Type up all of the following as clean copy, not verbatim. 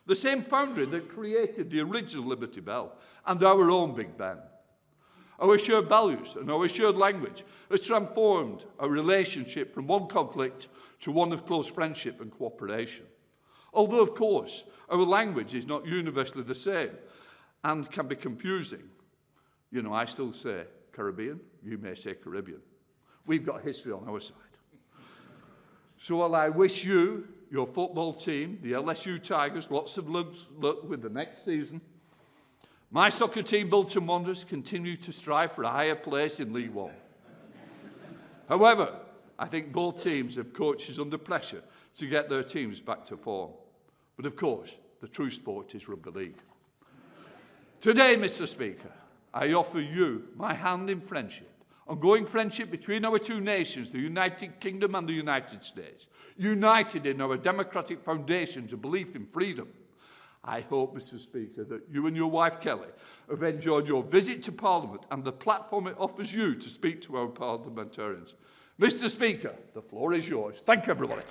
the same foundry that created the original Liberty Bell and our own Big Ben. Our shared values and our shared language has transformed our relationship from one conflict to one of close friendship and cooperation. Although, of course, our language is not universally the same and can be confusing. You know, I still say Caribbean, you may say Caribbean. We've got history on our side. So while I wish you, your football team, the LSU Tigers, lots of luck with the next season, my soccer team, Bolton Wanderers, continue to strive for a higher place in League One. However, I think both teams have coaches under pressure to get their teams back to form. But of course, the true sport is rugby league. Today, Mr. Speaker, I offer you my hand in friendship, ongoing friendship between our two nations, the United Kingdom and the United States, united in our democratic foundations of belief in freedom. I hope, Mr. Speaker, that you and your wife, Kelly, have enjoyed your visit to Parliament and the platform it offers you to speak to our parliamentarians. Mr. Speaker, the floor is yours. Thank you, everybody.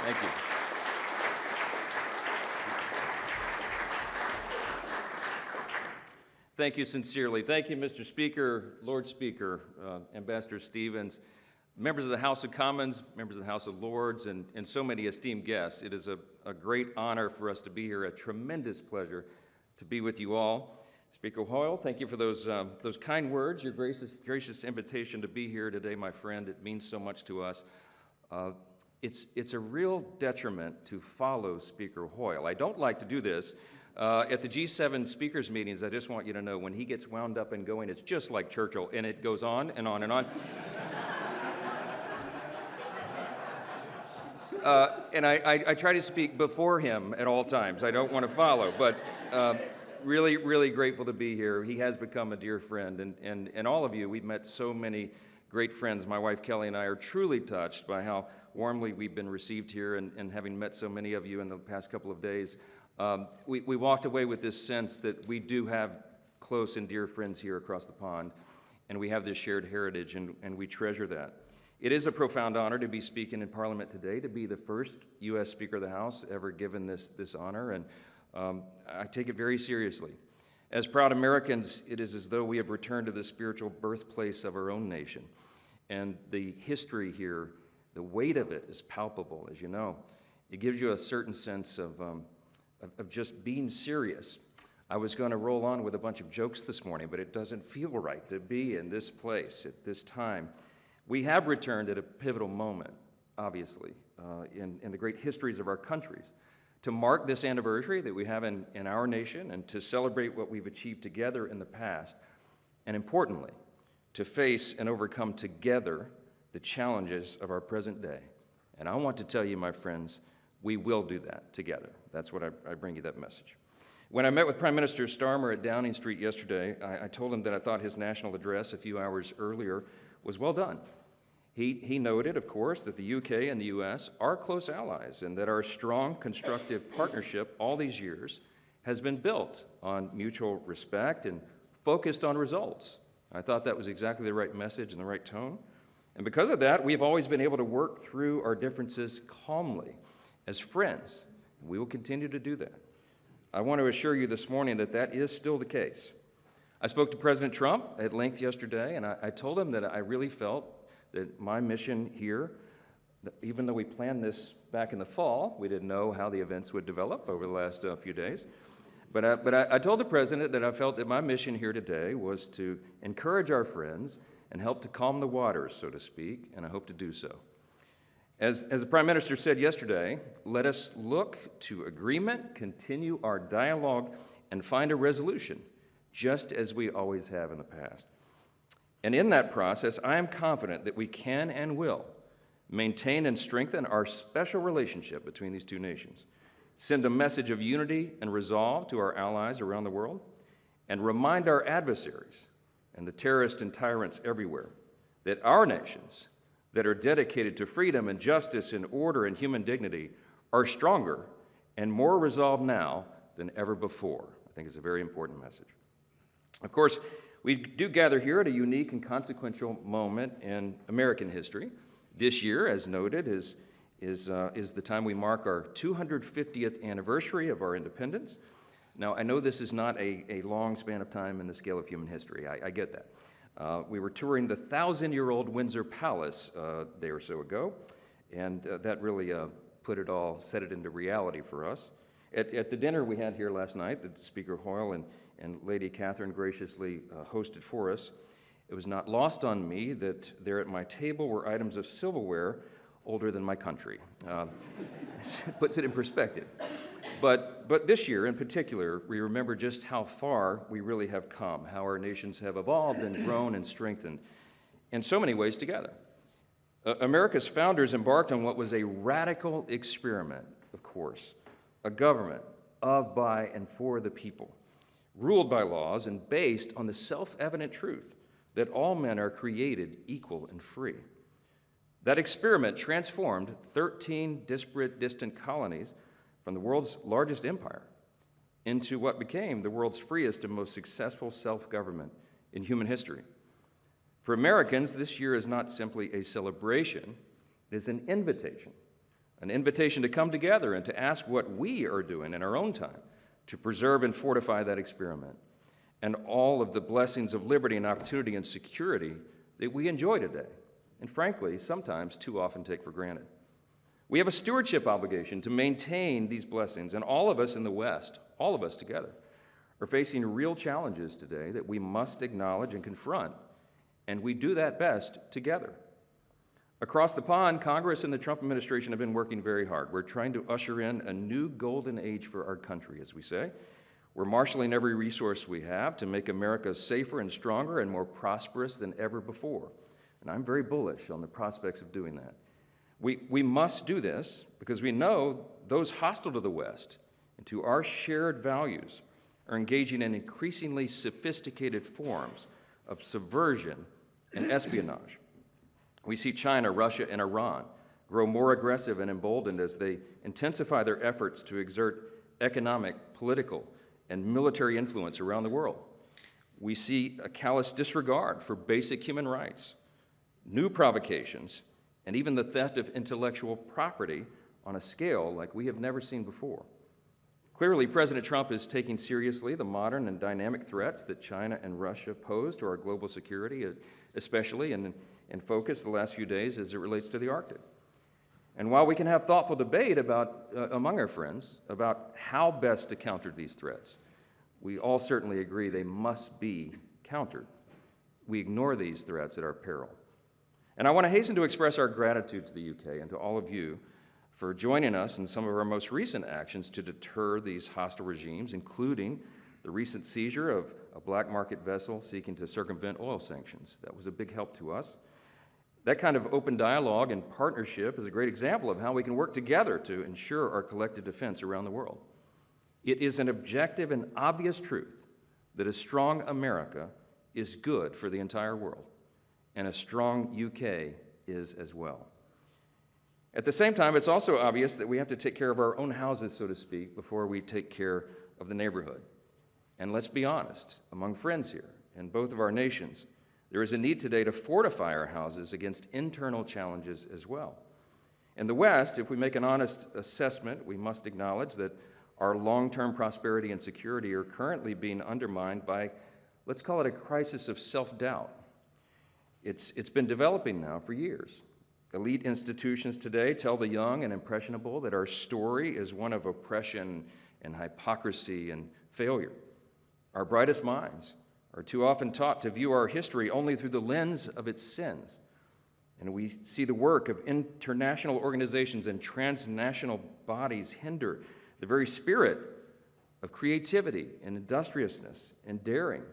Thank you. Thank you sincerely. Thank you, Mr. Speaker, Lord Speaker, Ambassador Stevens, members of the House of Commons, members of the House of Lords, and so many esteemed guests. It is a great honor for us to be here, a tremendous pleasure to be with you all. Speaker Hoyle, thank you for those kind words, your gracious invitation to be here today, my friend. It means so much to us. It's a real detriment to follow Speaker Hoyle. I don't like to do this. At the G7 speakers meetings, I just want you to know when he gets wound up and going, it's just like Churchill, and it goes on and on and on. And I try to speak before him at all times. I don't want to follow, but really, really grateful to be here. He has become a dear friend, and all of you, we've met so many great friends. My wife Kelly and I are truly touched by how warmly we've been received here, and having met so many of you in the past couple of days, we walked away with this sense that we do have close and dear friends here across the pond, and we have this shared heritage, and we treasure that. It is a profound honor to be speaking in Parliament today, to be the first U.S. Speaker of the House ever given this honor, and I take it very seriously. As proud Americans, it is as though we have returned to the spiritual birthplace of our own nation, and the history here, the weight of it is palpable, as you know. It gives you a certain sense of just being serious. I was going to roll on with a bunch of jokes this morning, but it doesn't feel right to be in this place at this time. We have returned at a pivotal moment, obviously, in the great histories of our countries, to mark this anniversary that we have in our nation and to celebrate what we've achieved together in the past, and importantly, to face and overcome together the challenges of our present day. And I want to tell you, my friends, we will do that together. That's what I bring you that message. When I met with Prime Minister Starmer at Downing Street yesterday, I told him that I thought his national address a few hours earlier was well done. He noted, of course, that the UK and the US are close allies and that our strong, constructive partnership all these years has been built on mutual respect and focused on results. I thought that was exactly the right message and the right tone. And because of that, we've always been able to work through our differences calmly as friends. We will continue to do that. I want to assure you this morning that that is still the case. I spoke to President Trump at length yesterday, and I told him that I really felt that my mission here, even though we planned this back in the fall, we didn't know how the events would develop over the last few days. But I told the President that I felt that my mission here today was to encourage our friends and help to calm the waters, so to speak, and I hope to do so. As the Prime Minister said yesterday, let us look to agreement, continue our dialogue, and find a resolution, just as we always have in the past. And in that process, I am confident that we can and will maintain and strengthen our special relationship between these two nations, send a message of unity and resolve to our allies around the world, and remind our adversaries and the terrorists and tyrants everywhere that our nations that are dedicated to freedom and justice and order and human dignity are stronger and more resolved now than ever before. I think it's a very important message. Of course, we do gather here at a unique and consequential moment in American history. This year, as noted, is the time we mark our 250th anniversary of our independence. Now, I know this is not a long span of time in the scale of human history. I get that. We were touring the 1,000-year-old Windsor Palace a day or so ago, and that really set it into reality for us. At the dinner we had here last night that Speaker Hoyle and Lady Catherine graciously hosted for us, it was not lost on me that there at my table were items of silverware older than my country. Puts it in perspective. But this year in particular, we remember just how far we really have come, how our nations have evolved and grown and strengthened in so many ways together. America's founders embarked on what was a radical experiment, of course, a government of, by, and for the people, ruled by laws and based on the self-evident truth that all men are created equal and free. That experiment transformed 13 disparate, distant colonies from the world's largest empire into what became the world's freest and most successful self-government in human history. For Americans, this year is not simply a celebration, it is an invitation to come together and to ask what we are doing in our own time to preserve and fortify that experiment and all of the blessings of liberty and opportunity and security that we enjoy today, and frankly, sometimes too often take for granted. We have a stewardship obligation to maintain these blessings, and all of us in the West, all of us together, are facing real challenges today that we must acknowledge and confront, and we do that best together. Across the pond, Congress and the Trump administration have been working very hard. We're trying to usher in a new golden age for our country, as we say. We're marshaling every resource we have to make America safer and stronger and more prosperous than ever before. And I'm very bullish on the prospects of doing that. We must do this because we know those hostile to the West and to our shared values are engaging in increasingly sophisticated forms of subversion and espionage. We see China, Russia, and Iran grow more aggressive and emboldened as they intensify their efforts to exert economic, political, and military influence around the world. We see a callous disregard for basic human rights, new provocations, and even the theft of intellectual property on a scale like we have never seen before. Clearly, President Trump is taking seriously the modern and dynamic threats that China and Russia pose to our global security, especially in focus the last few days as it relates to the Arctic. And while we can have thoughtful debate among our friends about how best to counter these threats, we all certainly agree they must be countered. We ignore these threats at our peril. And I want to hasten to express our gratitude to the UK and to all of you for joining us in some of our most recent actions to deter these hostile regimes, including the recent seizure of a black market vessel seeking to circumvent oil sanctions. That was a big help to us. That kind of open dialogue and partnership is a great example of how we can work together to ensure our collective defense around the world. It is an objective and obvious truth that a strong America is good for the entire world, and a strong UK is as well. At the same time, it's also obvious that we have to take care of our own houses, so to speak, before we take care of the neighborhood. And let's be honest, among friends here, in both of our nations, there is a need today to fortify our houses against internal challenges as well. In the West, if we make an honest assessment, we must acknowledge that our long-term prosperity and security are currently being undermined by, let's call it a crisis of self-doubt. It's been developing now for years. Elite institutions today tell the young and impressionable that our story is one of oppression and hypocrisy and failure. Our brightest minds are too often taught to view our history only through the lens of its sins. And we see the work of international organizations and transnational bodies hinder the very spirit of creativity and industriousness and daring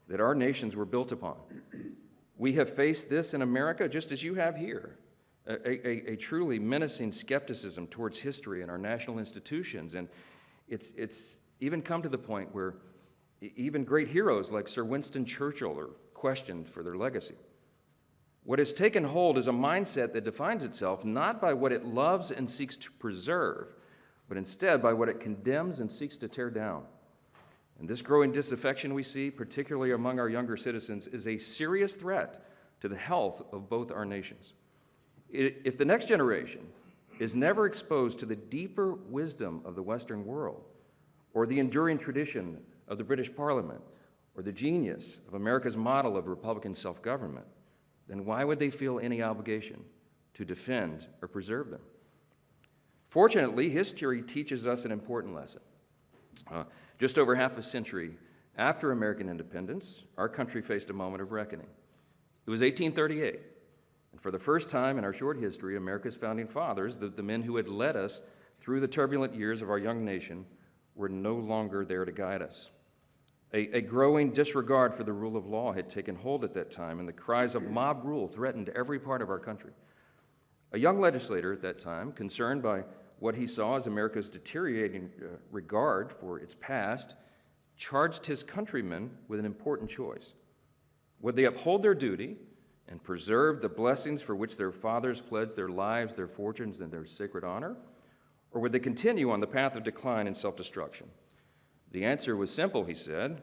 that our nations were built upon. We have faced this in America just as you have here, a truly menacing skepticism towards history and our national institutions. And it's even come to the point where even great heroes like Sir Winston Churchill are questioned for their legacy. What has taken hold is a mindset that defines itself not by what it loves and seeks to preserve, but instead by what it condemns and seeks to tear down. And this growing disaffection we see, particularly among our younger citizens, is a serious threat to the health of both our nations. If the next generation is never exposed to the deeper wisdom of the Western world, or the enduring tradition of the British Parliament, or the genius of America's model of Republican self-government, then why would they feel any obligation to defend or preserve them? Fortunately, history teaches us an important lesson. Just over half a century after American independence, our country faced a moment of reckoning. It was 1838, and for the first time in our short history, America's founding fathers, the men who had led us through the turbulent years of our young nation, were no longer there to guide us. A growing disregard for the rule of law had taken hold at that time, and the cries of mob rule threatened every part of our country. A young legislator at that time, concerned by what he saw as America's deteriorating regard for its past, charged his countrymen with an important choice. Would they uphold their duty and preserve the blessings for which their fathers pledged their lives, their fortunes, and their sacred honor? Or would they continue on the path of decline and self-destruction? The answer was simple, he said.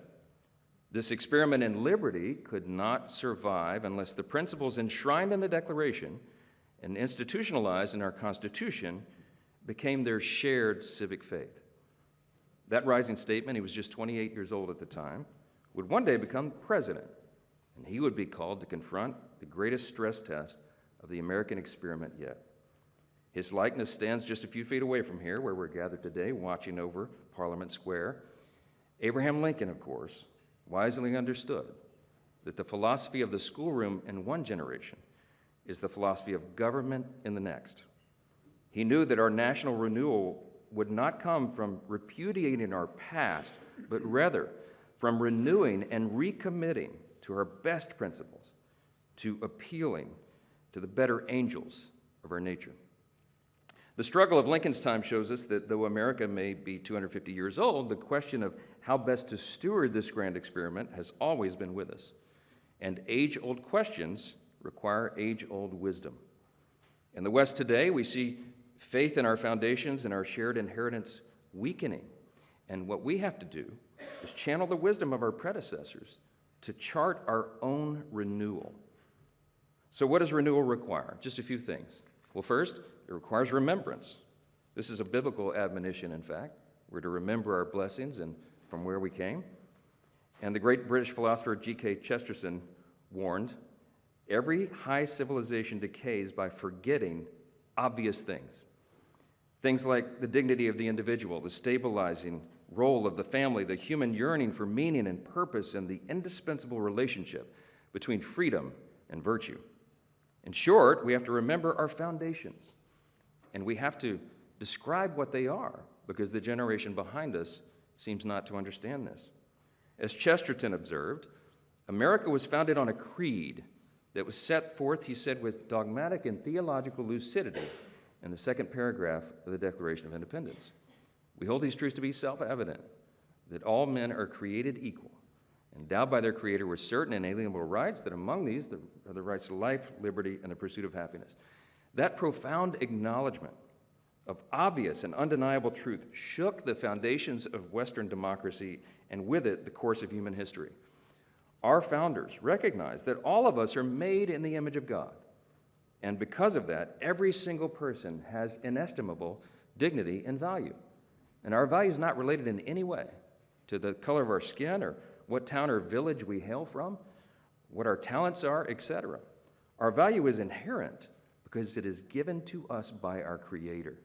This experiment in liberty could not survive unless the principles enshrined in the Declaration and institutionalized in our Constitution became their shared civic faith. That rising statement, he was just 28 years old at the time, would one day become president, and he would be called to confront the greatest stress test of the American experiment yet. His likeness stands just a few feet away from here, where we're gathered today, watching over Parliament Square. Abraham Lincoln, of course, wisely understood that the philosophy of the schoolroom in one generation is the philosophy of government in the next. He knew that our national renewal would not come from repudiating our past, but rather from renewing and recommitting to our best principles, to appealing to the better angels of our nature. The struggle of Lincoln's time shows us that though America may be 250 years old, the question of how best to steward this grand experiment has always been with us. And age-old questions require age-old wisdom. In the West today, we see faith in our foundations and our shared inheritance weakening. And what we have to do is channel the wisdom of our predecessors to chart our own renewal. So what does renewal require? Just a few things. Well, first, it requires remembrance. This is a biblical admonition, in fact. We're to remember our blessings and from where we came. And the great British philosopher G.K. Chesterton warned, every high civilization decays by forgetting obvious things. Things like the dignity of the individual, the stabilizing role of the family, the human yearning for meaning and purpose, and the indispensable relationship between freedom and virtue. In short, we have to remember our foundations, and we have to describe what they are, because the generation behind us seems not to understand this. As Chesterton observed, America was founded on a creed that was set forth, he said, with dogmatic and theological lucidity in the second paragraph of the Declaration of Independence. We hold these truths to be self-evident, that all men are created equal, endowed by their Creator with certain inalienable rights, that among these are the rights to life, liberty, and the pursuit of happiness. That profound acknowledgement of obvious and undeniable truth shook the foundations of Western democracy, and with it, the course of human history. Our founders recognized that all of us are made in the image of God, and because of that, every single person has inestimable dignity and value. And our value is not related in any way to the color of our skin or what town or village we hail from, what our talents are, etc. Our value is inherent because it is given to us by our Creator.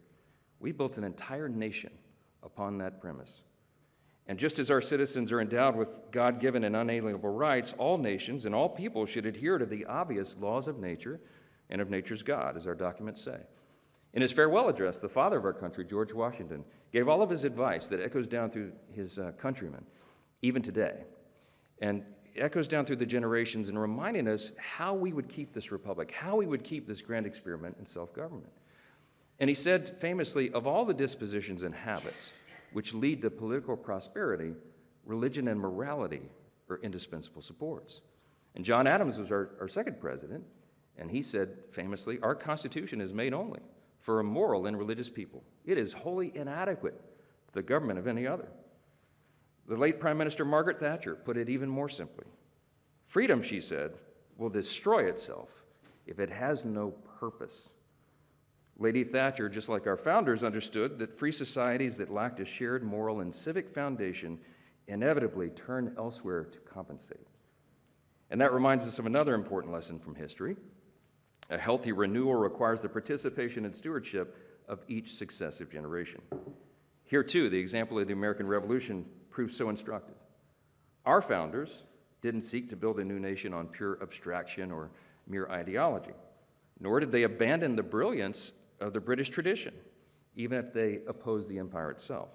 We built an entire nation upon that premise. And just as our citizens are endowed with God-given and unalienable rights, all nations and all people should adhere to the obvious laws of nature and of nature's God, as our documents say. In his farewell address, the father of our country, George Washington, gave all of his advice that echoes down through his countrymen, even today, and echoes down through the generations in reminding us how we would keep this republic, how we would keep this grand experiment in self-government. And he said famously, of all the dispositions and habits which lead to political prosperity, religion and morality are indispensable supports. And John Adams was our second president, and he said famously, our Constitution is made only for a moral and religious people. It is wholly inadequate to the government of any other. The late Prime Minister Margaret Thatcher put it even more simply. Freedom, she said, will destroy itself if it has no purpose. Lady Thatcher, just like our founders, understood that free societies that lacked a shared moral and civic foundation inevitably turn elsewhere to compensate. And that reminds us of another important lesson from history. A healthy renewal requires the participation and stewardship of each successive generation. Here, too, the example of the American Revolution proves so instructive. Our founders didn't seek to build a new nation on pure abstraction or mere ideology, nor did they abandon the brilliance of the British tradition, even if they opposed the empire itself.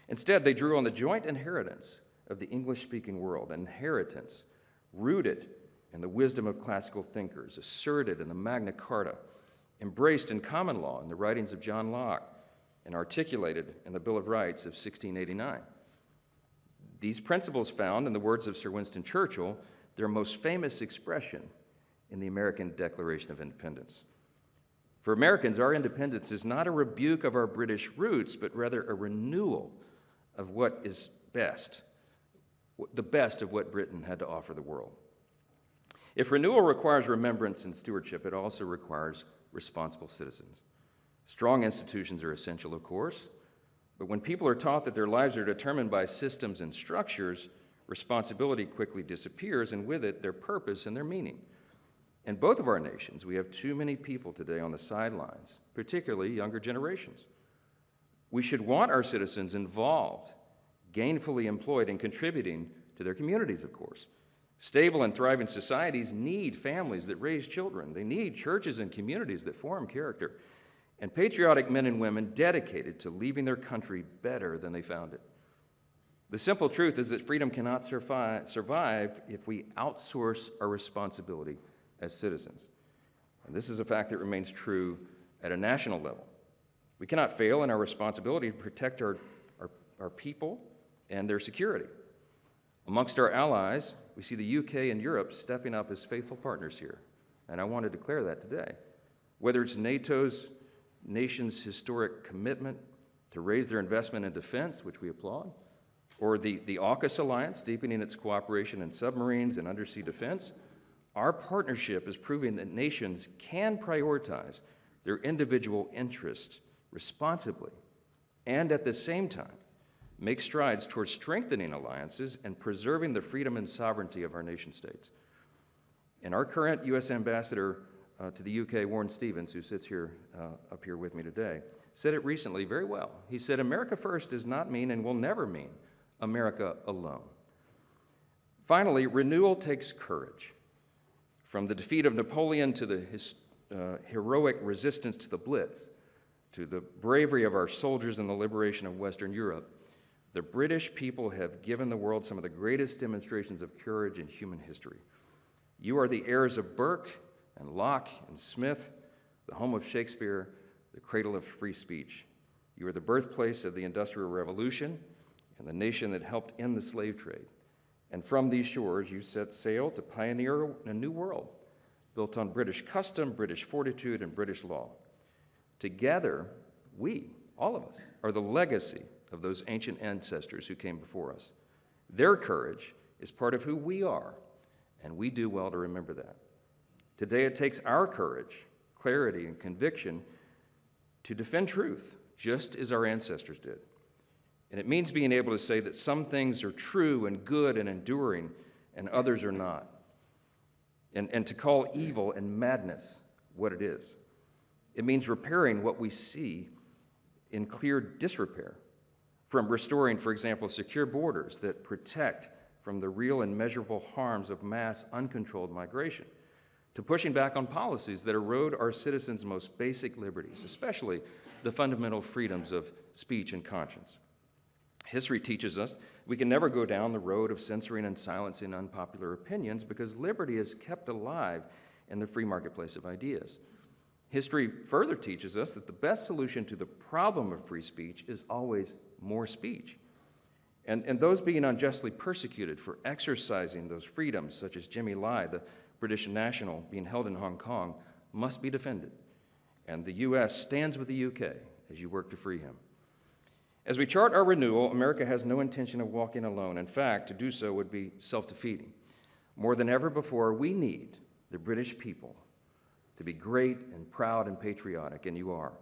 Instead, they drew on the joint inheritance of the English-speaking world, an inheritance rooted in the wisdom of classical thinkers, asserted in the Magna Carta, embraced in common law in the writings of John Locke, and articulated in the Bill of Rights of 1689. These principles found, in the words of Sir Winston Churchill, their most famous expression in the American Declaration of Independence. For Americans, our independence is not a rebuke of our British roots, but rather a renewal of what is best, the best of what Britain had to offer the world. If renewal requires remembrance and stewardship, it also requires responsible citizens. Strong institutions are essential, of course, but when people are taught that their lives are determined by systems and structures, responsibility quickly disappears, and with it, their purpose and their meaning. In both of our nations, we have too many people today on the sidelines, particularly younger generations. We should want our citizens involved, gainfully employed, and contributing to their communities, of course. Stable and thriving societies need families that raise children. They need churches and communities that form character, and patriotic men and women dedicated to leaving their country better than they found it. The simple truth is that freedom cannot survive if we outsource our responsibility as citizens. And this is a fact that remains true at a national level. We cannot fail in our responsibility to protect our people and their security. Amongst our allies, we see the UK and Europe stepping up as faithful partners here, and I want to declare that today. Whether it's NATO's nation's historic commitment to raise their investment in defense, which we applaud, or the AUKUS alliance deepening its cooperation in submarines and undersea defense, our partnership is proving that nations can prioritize their individual interests responsibly and at the same time make strides towards strengthening alliances and preserving the freedom and sovereignty of our nation states. And our current U.S. ambassador to the U.K., Warren Stevens, who sits here up here with me today, said it recently very well. He said, "America first does not mean and will never mean America alone." Finally, renewal takes courage. From the defeat of Napoleon to the heroic resistance to the Blitz, to the bravery of our soldiers in the liberation of Western Europe, the British people have given the world some of the greatest demonstrations of courage in human history. You are the heirs of Burke and Locke and Smith, the home of Shakespeare, the cradle of free speech. You are the birthplace of the Industrial Revolution and the nation that helped end the slave trade. And from these shores, you set sail to pioneer a new world built on British custom, British fortitude, and British law. Together, we, all of us, are the legacy of those ancient ancestors who came before us. Their courage is part of who we are, and we do well to remember that. Today, it takes our courage, clarity, and conviction to defend truth, just as our ancestors did. And it means being able to say that some things are true and good and enduring, and others are not. And to call evil and madness what it is. It means repairing what we see in clear disrepair, from restoring, for example, secure borders that protect from the real and measurable harms of mass uncontrolled migration, to pushing back on policies that erode our citizens' most basic liberties, especially the fundamental freedoms of speech and conscience. History teaches us we can never go down the road of censoring and silencing unpopular opinions because liberty is kept alive in the free marketplace of ideas. History further teaches us that the best solution to the problem of free speech is always more speech. And those being unjustly persecuted for exercising those freedoms, such as Jimmy Lai, the British national being held in Hong Kong, must be defended. and the U.S. stands with the U.K. as you work to free him. As we chart our renewal, America has no intention of walking alone. In fact, to do so would be self-defeating. More than ever before, we need the British people to be great and proud and patriotic, and you are,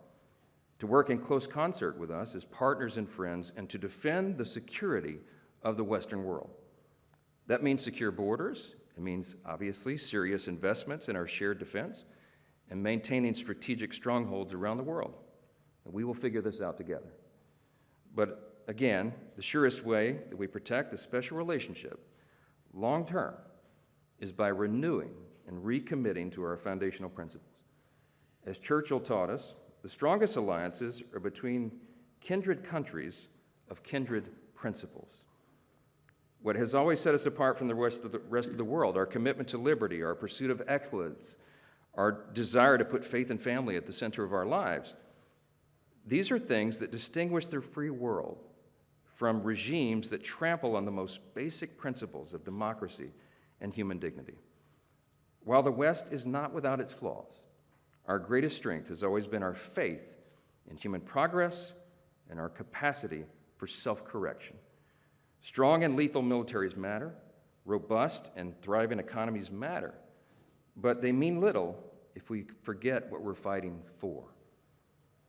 to work in close concert with us as partners and friends, and to defend the security of the Western world. That means secure borders. It means, obviously, serious investments in our shared defense and maintaining strategic strongholds around the world. And we will figure this out together. But again, the surest way that we protect this special relationship long-term is by renewing and recommitting to our foundational principles. As Churchill taught us, the strongest alliances are between kindred countries of kindred principles. What has always set us apart from the rest of the world, our commitment to liberty, our pursuit of excellence, our desire to put faith and family at the center of our lives, these are things that distinguish the free world from regimes that trample on the most basic principles of democracy and human dignity. While the West is not without its flaws, our greatest strength has always been our faith in human progress and our capacity for self-correction. Strong and lethal militaries matter, robust and thriving economies matter, but they mean little if we forget what we're fighting for.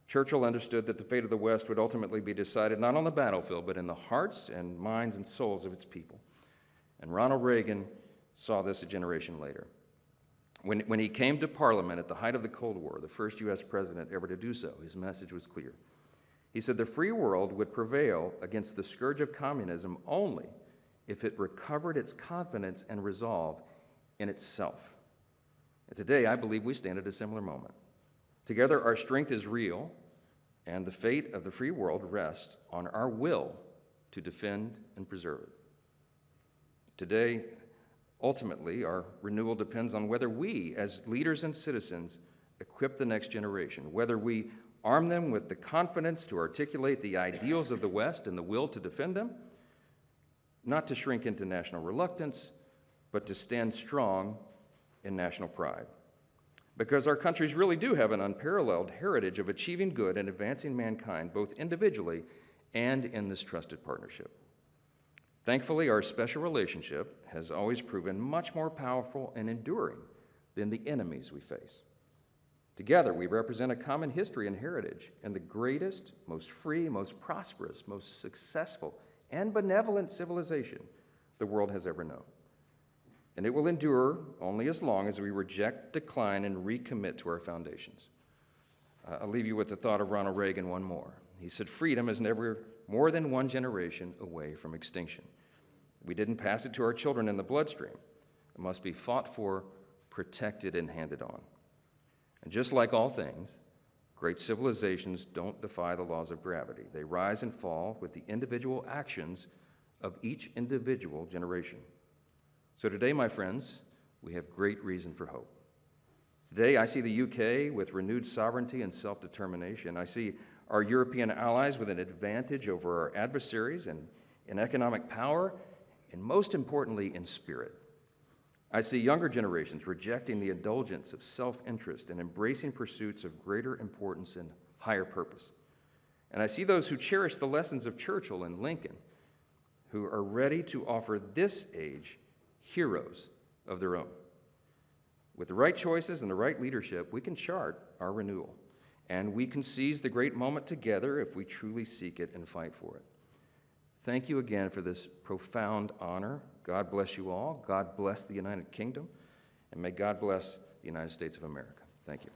Churchill understood that the fate of the West would ultimately be decided not on the battlefield, but in the hearts and minds and souls of its people. And Ronald Reagan saw this a generation later. When he came to Parliament at the height of the Cold War, the first U.S. president ever to do so, his message was clear. He said the free world would prevail against the scourge of communism only if it recovered its confidence and resolve in itself. And today, I believe we stand at a similar moment. Together, our strength is real, and the fate of the free world rests on our will to defend and preserve it. Today, ultimately, our renewal depends on whether we, as leaders and citizens, equip the next generation, whether we arm them with the confidence to articulate the ideals of the West and the will to defend them, not to shrink into national reluctance, but to stand strong in national pride. Because our countries really do have an unparalleled heritage of achieving good and advancing mankind, both individually and in this trusted partnership. Thankfully, our special relationship has always proven much more powerful and enduring than the enemies we face. Together, we represent a common history and heritage, and the greatest, most free, most prosperous, most successful, and benevolent civilization the world has ever known. And it will endure only as long as we reject, decline, and recommit to our foundations. I'll leave you with the thought of Ronald Reagan one more. He said, freedom is never more than one generation away from extinction. We didn't pass it to our children in the bloodstream. It must be fought for, protected, and handed on. And just like all things, great civilizations don't defy the laws of gravity. They rise and fall with the individual actions of each individual generation. So today, my friends, we have great reason for hope. Today, I see the U.K. with renewed sovereignty and self-determination. I see our European allies with an advantage over our adversaries in economic power, and most importantly, in spirit. I see younger generations rejecting the indulgence of self-interest and embracing pursuits of greater importance and higher purpose. And I see those who cherish the lessons of Churchill and Lincoln, who are ready to offer this age heroes of their own. With the right choices and the right leadership, we can chart our renewal, and we can seize the great moment together if we truly seek it and fight for it. Thank you again for this profound honor. God bless you all. God bless the United Kingdom, and may God bless the United States of America. Thank you.